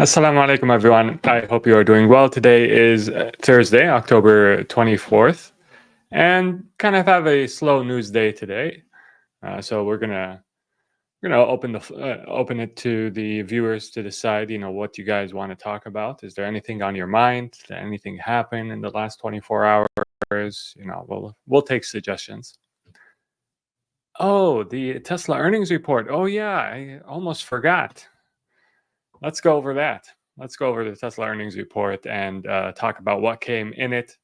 Assalamu alaikum, everyone. I hope you are doing well. Today is Thursday, October 24th, and kind of have a slow news day today. So we're gonna open it to the viewers to decide, what you guys want to talk about. Is there anything on your mind? Did anything happen in the last 24 hours? We'll take suggestions. Oh, the Tesla earnings report. Oh yeah, I almost forgot. Let's go over that. Let's go over the Tesla earnings report and talk about what came in it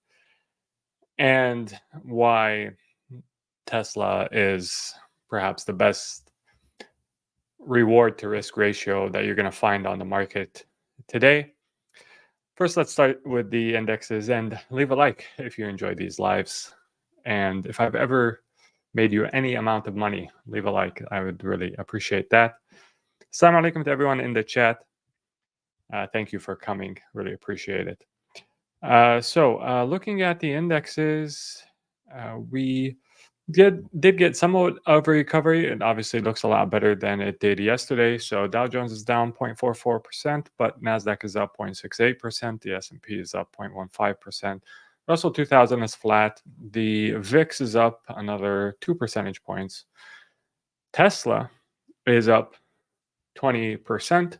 and why Tesla is perhaps the best reward to risk ratio that you're going to find on the market today. First, let's start with the indexes and leave a like if you enjoy these lives. And if I've ever made you any amount of money, leave a like. I would really appreciate that. Assalamu alaikum to everyone in the chat. Thank you for coming. Really appreciate it. Looking at the indexes, we did get somewhat of a recovery. It obviously looks a lot better than it did yesterday. So Dow Jones is down 0.44%, but Nasdaq is up 0.68%. The S&P is up 0.15%. Russell 2000 is flat. The VIX is up another 2 percentage points. Tesla is up 20%.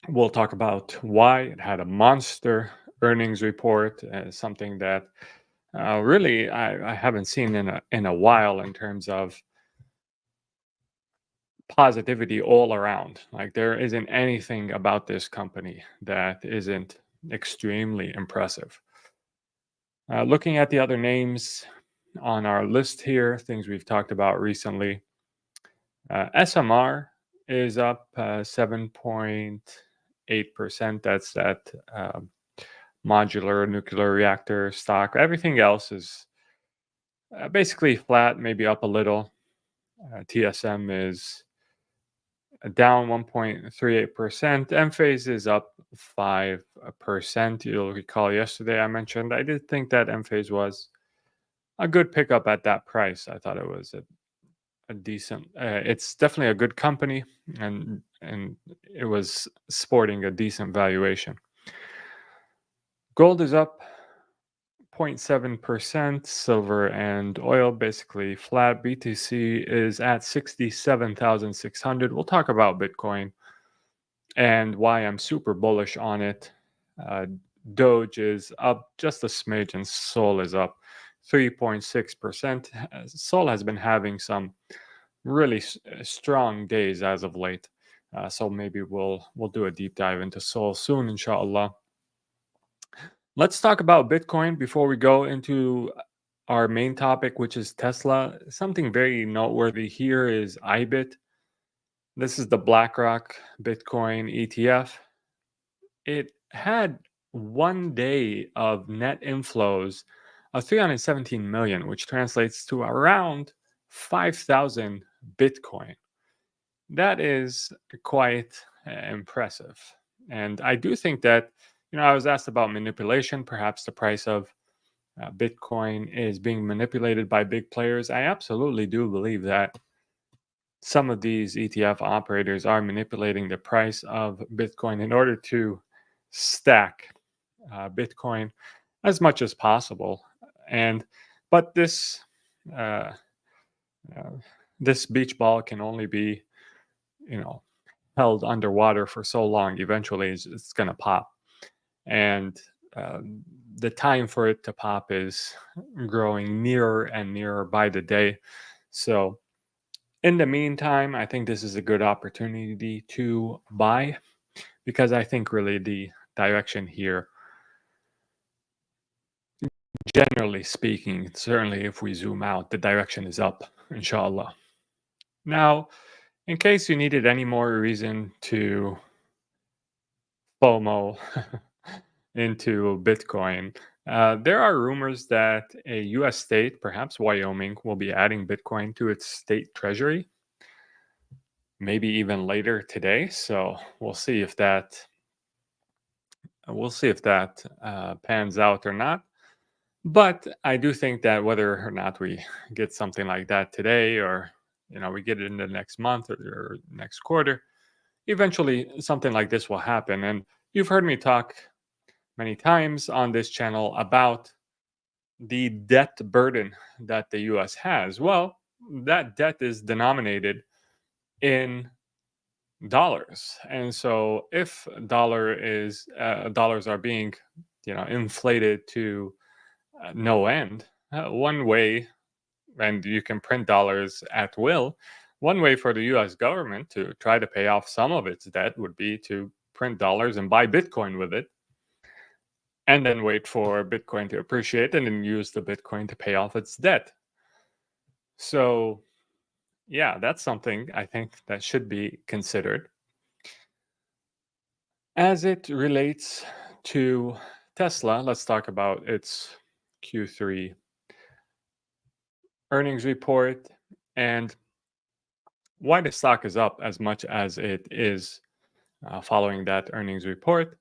We'll talk about why it had a monster earnings report, something that really I haven't seen in a while in terms of positivity all around. Like there isn't anything about this company that isn't extremely impressive. Looking at the other names on our list here, things we've talked about recently, SMR is up 7.8%. That's that modular nuclear reactor stock. Everything else is basically flat, maybe up a little. TSM is down 1.38%. Enphase is up 5%. You'll recall yesterday I mentioned I did think that Enphase was a good pickup at that price. I thought it was a decent. It's definitely a good company, and it was sporting a decent valuation. Gold is up 0.7%. Silver and oil basically flat. BTC is at 67,600. We'll talk about Bitcoin and why I'm super bullish on it. Doge is up just a smidge, and Sol is up 3.6%. Sol has been having some really strong days as of late. So maybe we'll do a deep dive into Sol soon, inshallah. Let's talk about Bitcoin before we go into our main topic, which is Tesla. Something very noteworthy here is IBIT. This is the BlackRock Bitcoin ETF. It had 1 day of net inflows of 317 million, which translates to around 5,000 Bitcoin. That is quite impressive. And I do think that, I was asked about manipulation. Perhaps the price of Bitcoin is being manipulated by big players. I absolutely do believe that some of these ETF operators are manipulating the price of Bitcoin in order to stack Bitcoin as much as possible. But this beach ball can only be, held underwater for so long. Eventually, it's going to pop, and the time for it to pop is growing nearer and nearer by the day. So, in the meantime, I think this is a good opportunity to buy, because I think really the direction here, generally speaking, certainly if we zoom out, the direction is up, inshallah. Now, in case you needed any more reason to FOMO into Bitcoin, there are rumors that a US state, perhaps Wyoming, will be adding Bitcoin to its state treasury, maybe even later today. So we'll see if that pans out or not. But I do think that whether or not we get something like that today, or we get it in the next month or next quarter, eventually something like this will happen. And you've heard me talk many times on this channel about the debt burden that the US has. Well, that debt is denominated in dollars. And so if dollars are being, inflated to no end, one way, and you can print dollars at will, one way for the US government to try to pay off some of its debt would be to print dollars and buy Bitcoin with it, and then wait for Bitcoin to appreciate and then use the Bitcoin to pay off its debt. So, yeah, that's something I think that should be considered. As it relates to Tesla, let's talk about its Q3 earnings report and why the stock is up as much as it is following that earnings report.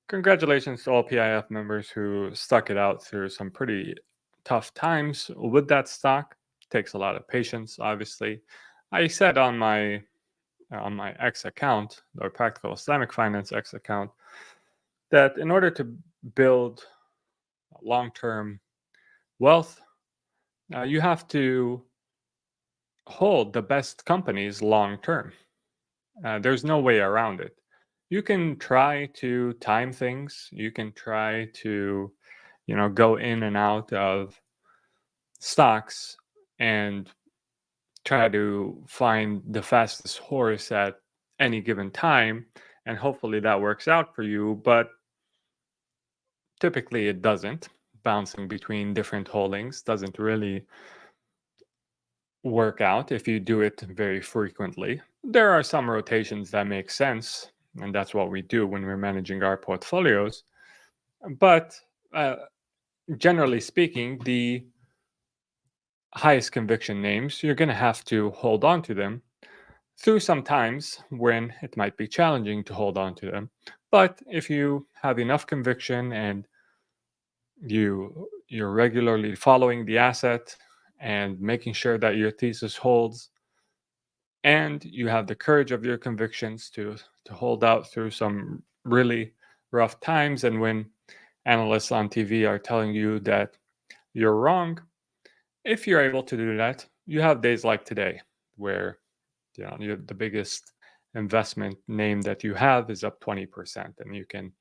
Congratulations to all PIF members who stuck it out through some pretty tough times with that stock. Takes a lot of patience, obviously. I said on my X account, or Practical Islamic Finance X account, that in order to build long-term wealth, you have to hold the best companies long term. There's no way around it. You can try to time things. You can try to, go in and out of stocks and try to find the fastest horse at any given time. And hopefully that works out for you. But typically it doesn't. Bouncing between different holdings doesn't really work out if you do it very frequently. There are some rotations that make sense, and that's what we do when we're managing our portfolios. But generally speaking, the highest conviction names, you're going to have to hold on to them through some times when it might be challenging to hold on to them. But if you have enough conviction and you're regularly following the asset and making sure that your thesis holds, and you have the courage of your convictions to hold out through some really rough times, and when analysts on TV are telling you that you're wrong, if you're able to do that, you have days like today where the biggest investment name that you have is up 20%, and you can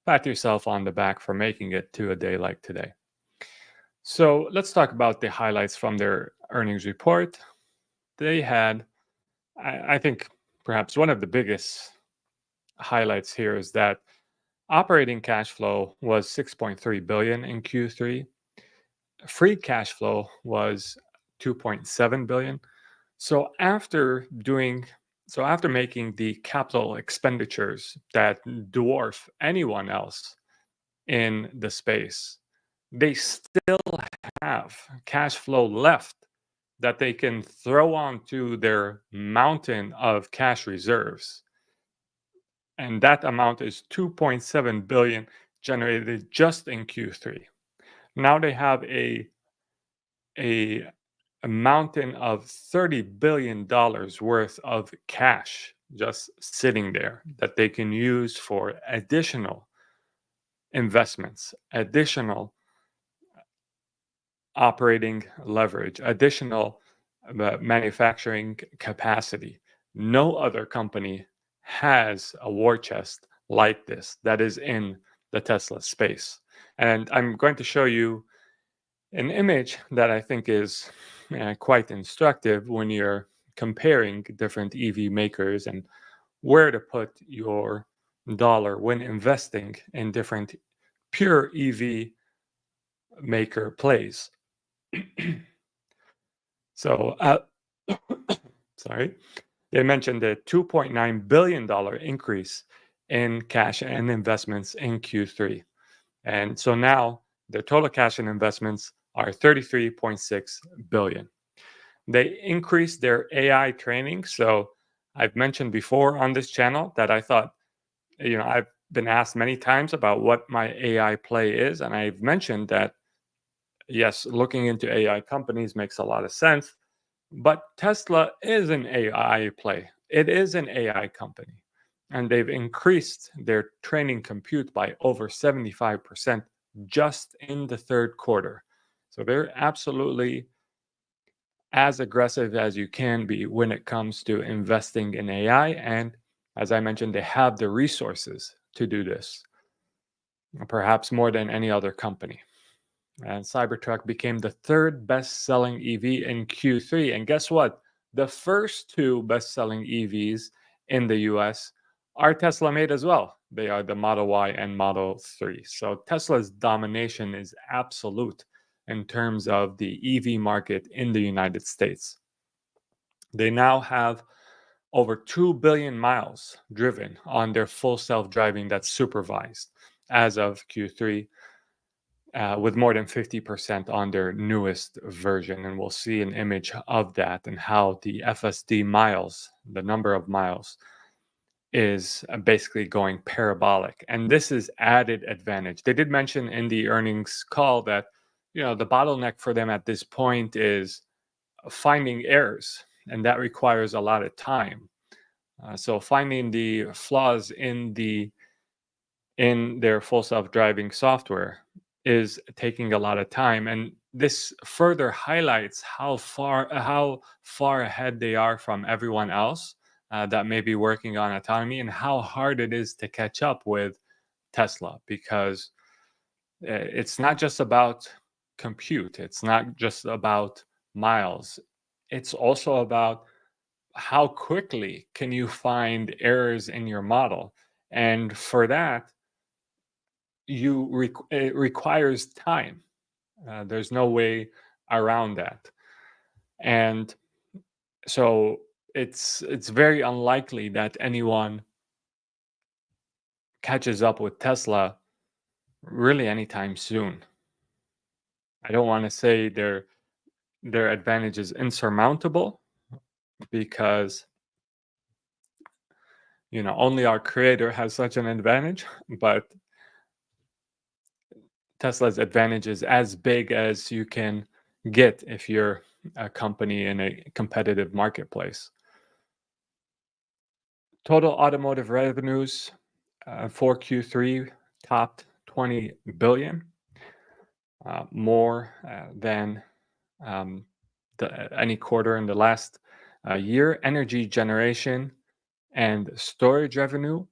pat yourself on the back for making it to a day like today. So let's talk about the highlights from their earnings report. They had, I think, perhaps one of the biggest highlights here is that operating cash flow was 6.3 billion in Q3. Free cash flow was 2.7 billion. So after making the capital expenditures that dwarf anyone else in the space, they still have cash flow left that they can throw onto their mountain of cash reserves. And that amount is 2.7 billion generated just in Q3. Now they have a, a mountain of $30 billion worth of cash just sitting there that they can use for additional investments, additional operating leverage, additional manufacturing capacity. No other company has a war chest like this that is in the Tesla space. And I'm going to show you an image that I think is quite instructive when you're comparing different EV makers and where to put your dollar when investing in different pure EV maker plays. So, sorry, they mentioned a $2.9 billion increase in cash and investments in Q3. And so now the total cash and investments are 33.6 billion. They increased their AI training. So I've mentioned before on this channel that I thought, I've been asked many times about what my AI play is. And I've mentioned that, yes, looking into AI companies makes a lot of sense. But Tesla is an AI play. It is an AI company, and they've increased their training compute by over 75% just in the third quarter. So they're absolutely as aggressive as you can be when it comes to investing in AI. And as I mentioned, they have the resources to do this, perhaps more than any other company. And Cybertruck became the third best selling EV in Q3. And guess what? The first two best selling EVs in the US are Tesla made as well. They are the Model Y and Model 3. So Tesla's domination is absolute in terms of the EV market in the United States. They now have over 2 billion miles driven on their full self driving that's supervised as of Q3, with more than 50% on their newest version. And we'll see an image of that and how the FSD miles, the number of miles, is basically going parabolic. And this is added advantage. They did mention in the earnings call that, the bottleneck for them at this point is finding errors, and that requires a lot of time. So finding the flaws in their full self-driving software is taking a lot of time, and this further highlights how far ahead they are from everyone else that may be working on autonomy, and how hard it is to catch up with Tesla, because it's not just about compute, it's not just about miles, it's also about how quickly can you find errors in your model. And for that, it requires time. There's no way around that. And so it's very unlikely that anyone catches up with Tesla really anytime soon. I don't want to say their advantage is insurmountable, because only our creator has such an advantage, but Tesla's advantage is as big as you can get if you're a company in a competitive marketplace. Total automotive revenues for Q3 topped 20 billion, more than um, any quarter in the last year. Energy generation and storage revenue.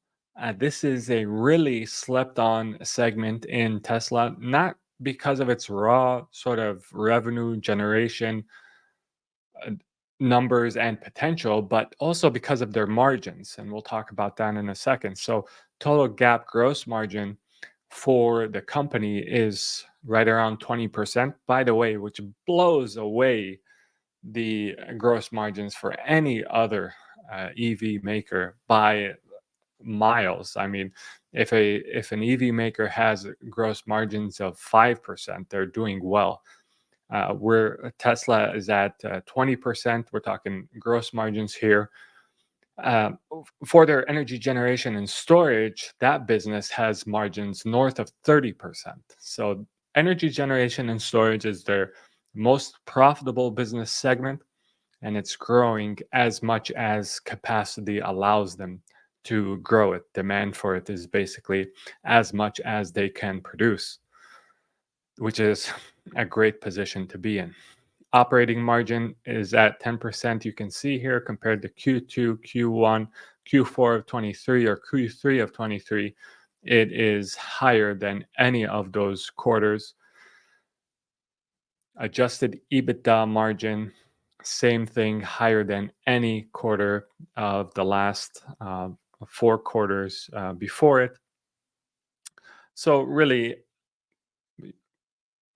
This is a really slept on segment in Tesla, not because of its raw sort of revenue generation uh, numbers and potential, but also because of their margins. And we'll talk about that in a second. So, total gap gross margin for the company is right around 20%, by the way, which blows away the gross margins for any other EV maker by miles. I mean, if an EV maker has gross margins of 5%, they're doing well. Where Tesla is at 20%, we're talking gross margins here. Uh, for their energy generation and storage, that business has margins north of 30%. So, energy generation and storage is their most profitable business segment, and it's growing as much as capacity allows them to grow it. Demand for it is basically as much as they can produce, which is a great position to be in. Operating margin is at 10%. You can see here compared to Q2, Q1, Q4 of 23, or Q3 of 23, it is higher than any of those quarters. Adjusted EBITDA margin, same thing, higher than any quarter of the last 4 quarters before it. So really,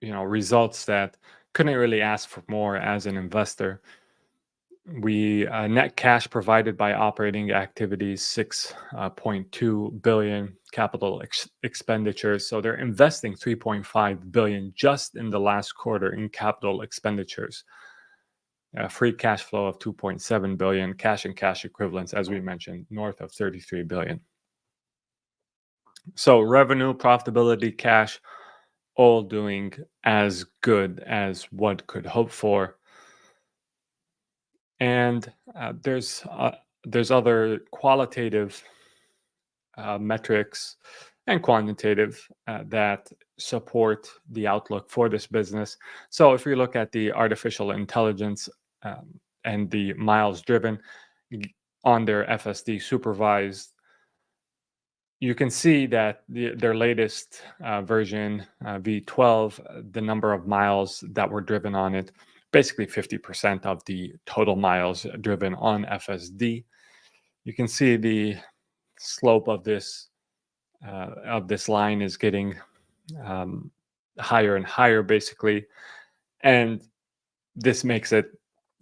results that couldn't really ask for more as an investor. We net cash provided by operating activities 6.2 billion, capital expenditures. So they're investing 3.5 billion just in the last quarter in capital expenditures. Free cash flow of 2.7 billion, cash and cash equivalents, as we mentioned, north of 33 billion. So revenue, profitability, cash, all doing as good as one could hope for. And there's there's other qualitative metrics and quantitative that support the outlook for this business. So if we look at the artificial intelligence and the miles driven on their FSD supervised, you can see that their latest version, V12, the number of miles that were driven on it, basically 50% of the total miles driven on FSD. You can see the slope of this line is getting um, higher and higher, basically, and this makes it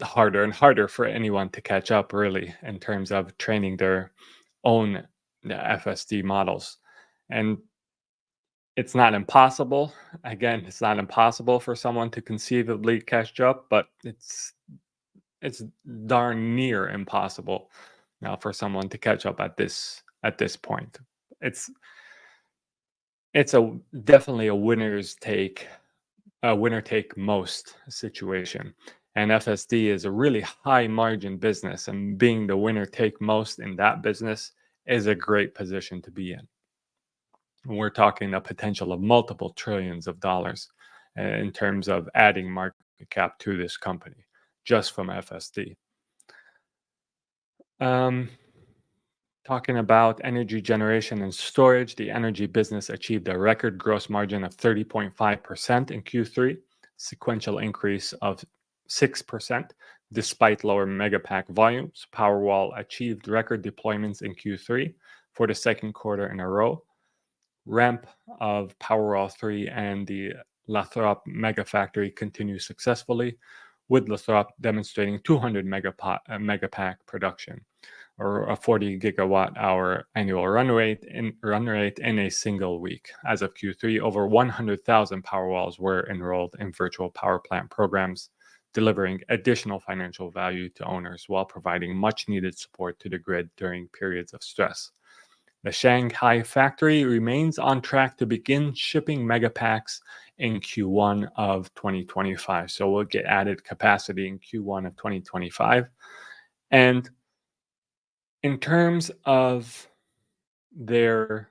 harder and harder for anyone to catch up, really, in terms of training their own FSD models. And it's not impossible. Again, it's not impossible for someone to conceivably catch up, but it's darn near impossible now for someone to catch up at this point. It's it's a definitely a winner take most situation. And FSD is a really high margin business, and being the winner take most in that business is a great position to be in. We're talking a potential of multiple trillions of dollars in terms of adding market cap to this company just from FSD. Um, Talking about energy generation and storage, the energy business achieved a record gross margin of 30.5% in Q3, sequential increase of 6%. Despite lower megapack volumes, Powerwall achieved record deployments in Q3 for the second quarter in a row. Ramp of Powerwall 3 and the Lathrop Megafactory continues successfully, with Lathrop demonstrating 200 megapack production, or a 40 gigawatt hour annual run rate in a single week. As of Q3, over 100,000 Powerwalls were enrolled in virtual power plant programs, delivering additional financial value to owners while providing much needed support to the grid during periods of stress. The Shanghai factory remains on track to begin shipping megapacks in Q1 of 2025. So we'll get added capacity in Q1 of 2025. And in terms of their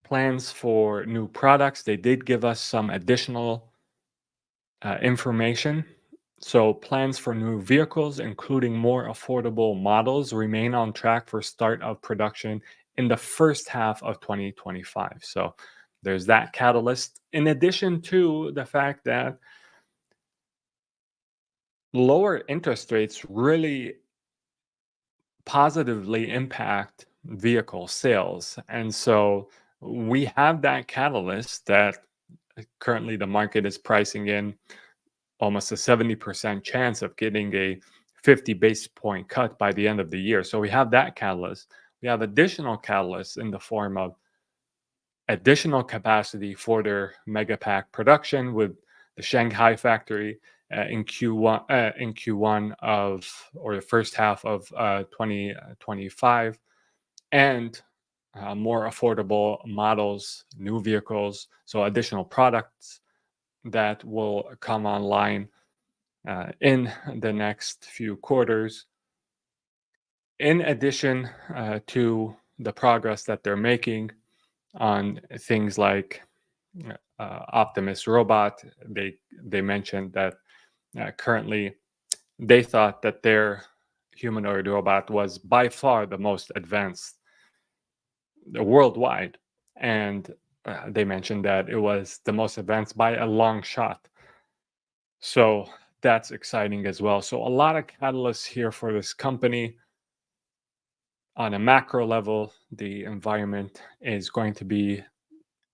plans for new products, they did give us some additional information. So plans for new vehicles, including more affordable models, remain on track for start of production in the first half of 2025. So there's that catalyst, in addition to the fact that lower interest rates really positively impact vehicle sales. And so we have that catalyst that currently the market is pricing in almost a 70% chance of getting a 50 basis point cut by the end of the year. So we have that catalyst. We have additional catalysts in the form of additional capacity for their megapack production with the Shanghai factory in Q1 of, or the first half of 2025, and more affordable models, new vehicles, so additional products that will come online in the next few quarters. In addition to the progress that they're making on things like Optimus Robot, they mentioned that currently they thought that their humanoid robot was by far the most advanced worldwide, and they mentioned that it was the most advanced by a long shot. So that's exciting as well. So a lot of catalysts here for this company. On a macro level, the environment is going to be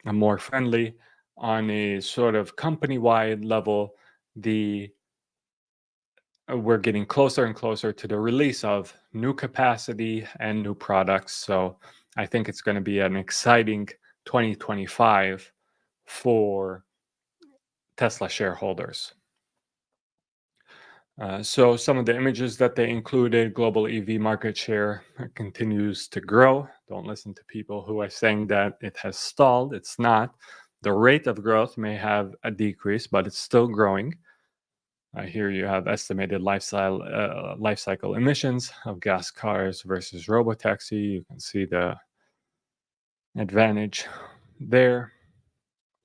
more friendly. On a sort of company-wide level, the we're getting closer and closer to the release of new capacity and new products. So I think it's going to be an exciting 2025 for Tesla shareholders. So some of the images that they included: global EV market share continues to grow. Don't listen to people who are saying that it has stalled. It's not. The rate of growth may have a decrease, but it's still growing. Here you have estimated life cycle emissions of gas cars versus robotaxi. You can see the advantage there.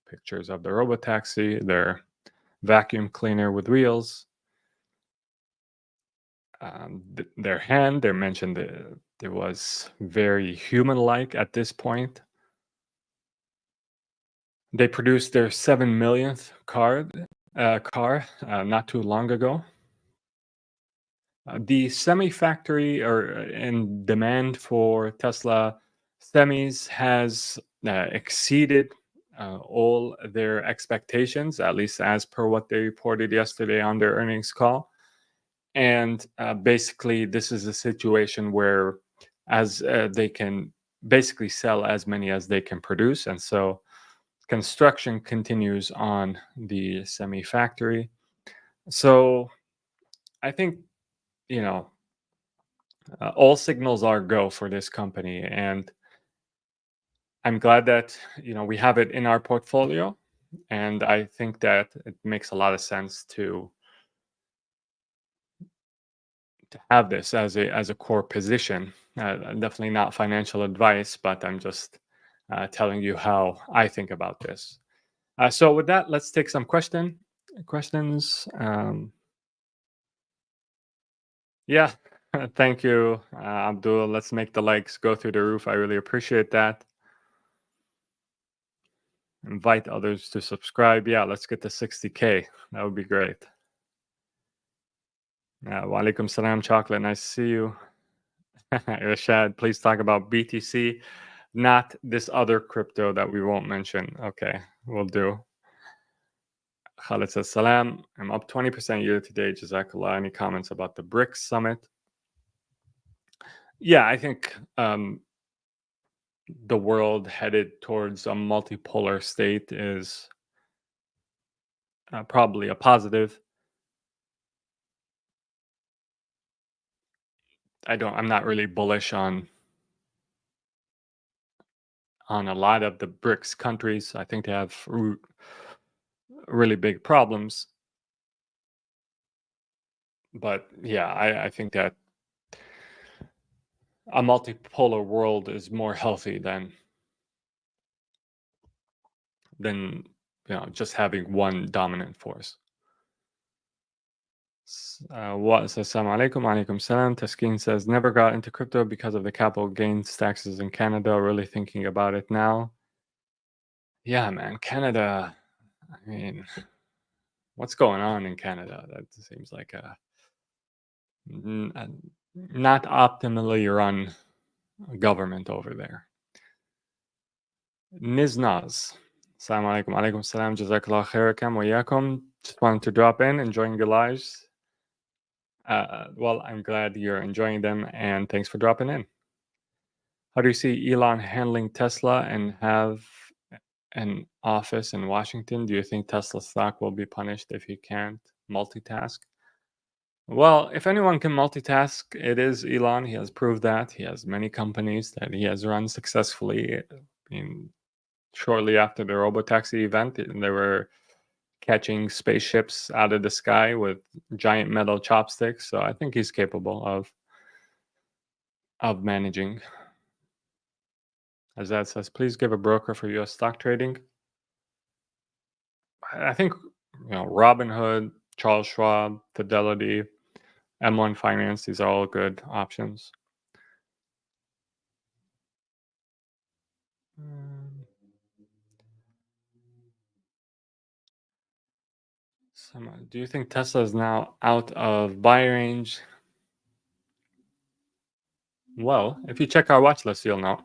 Pictures of the robotaxi, their vacuum cleaner with wheels, their hand. They mentioned it was very human-like at this point. They produced their 7 millionth car not too long ago. The semi factory or in demand for Tesla semis has exceeded all their expectations, at least as per what they reported yesterday on their earnings call. And basically, this is a situation where as they can basically sell as many as they can produce. And so construction continues on the semi factory. So I think, you know, all signals are go for this company, and I'm glad that we have it in our portfolio, and I think that it makes a lot of sense to have this as a core position. Definitely not financial advice, but I'm just telling you how I think about this. So with that, let's take some questions. Yeah, thank you, Abdul. Let's make the likes go through the roof. I really appreciate that. Invite others to subscribe. Yeah, let's get to 60K. That would be great. Wa alaikum salam, Chocolate. Nice to see you. Rashad, please talk about BTC, not this other crypto that we won't mention. Okay, we'll do. Khalid says, Salam, I'm up 20% year to date. Jazakallah. Any comments about the BRICS summit? Yeah, I think the world headed towards a multipolar state is probably a positive. I'm not really bullish on a lot of the BRICS countries. I think they have really big problems. But yeah, I think that a multipolar world is more healthy than just having one dominant force. What says Assalamu alaikum, alaikum salam. Taskeen says never got into crypto because of the capital gains taxes in Canada. Really thinking about it now. Yeah, man, Canada. I mean, what's going on in Canada? That seems like a not optimally run government over there. Niznaz. Assalamu alaikum. Alaikum salam. Jazakallah khairakam wa yakum. Just wanted to drop in, enjoying your lives. Well, I'm glad you're enjoying them, and thanks for dropping in. How do you see Elon handling Tesla and have an office in Washington? Do you think Tesla stock will be punished if he can't multitask? Well, if anyone can multitask, it is Elon. He has proved that. He has many companies that he has run successfully. I mean, shortly after the robotaxi event, they were catching spaceships out of the sky with giant metal chopsticks. So I think he's capable of managing. As that says, please give a broker for U.S. stock trading. I think Robinhood, Charles Schwab, Fidelity, M1 Finance. These are all good options. Do you think Tesla is now out of buy range? Well, if you check our watch list, you'll know.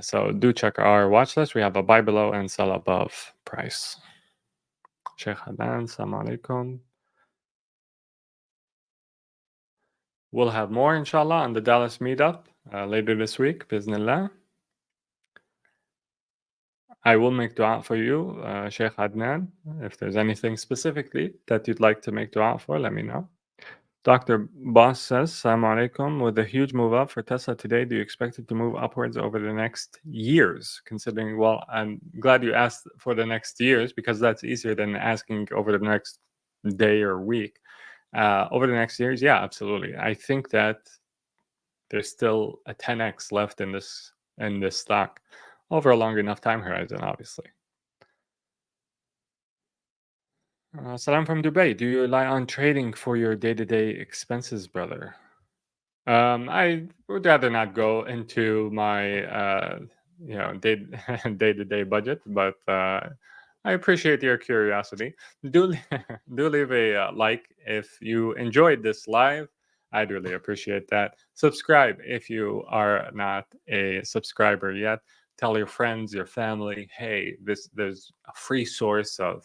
So do check our watch list. We have a buy below and sell above price. Sheikh Hadan, Assalamu alaikum. We'll have more, inshallah, on the Dallas meetup later this week, Bismillah. I will make dua for you, Sheikh Adnan. If there's anything specifically that you'd like to make dua for, let me know. Dr. Boss says, Assalamu alaikum. With a huge move up for Tesla today, do you expect it to move upwards over the next years? Considering, well, I'm glad you asked for the next years because that's easier than asking over the next day or week. Over the next years, yeah, absolutely. I think that there's still a 10x left in this stock over a long enough time horizon, obviously. Salam from Dubai. Do you rely on trading for your day-to-day expenses, brother? I would rather not go into my day day-to-day budget, but I appreciate your curiosity. Do do leave a like if you enjoyed this live. I'd really appreciate that. Subscribe if you are not a subscriber yet. Tell your friends, your family, hey, this there's a free source of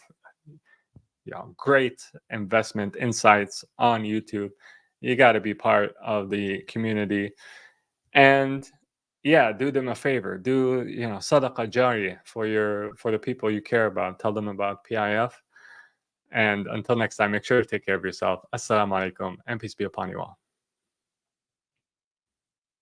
great investment insights on YouTube. You got to be part of the community, and yeah, do them a favor. Do sadaqah jariyah for the people you care about. Tell them about PIF. And until next time, make sure to take care of yourself. Assalamu alaikum, and peace be upon you all.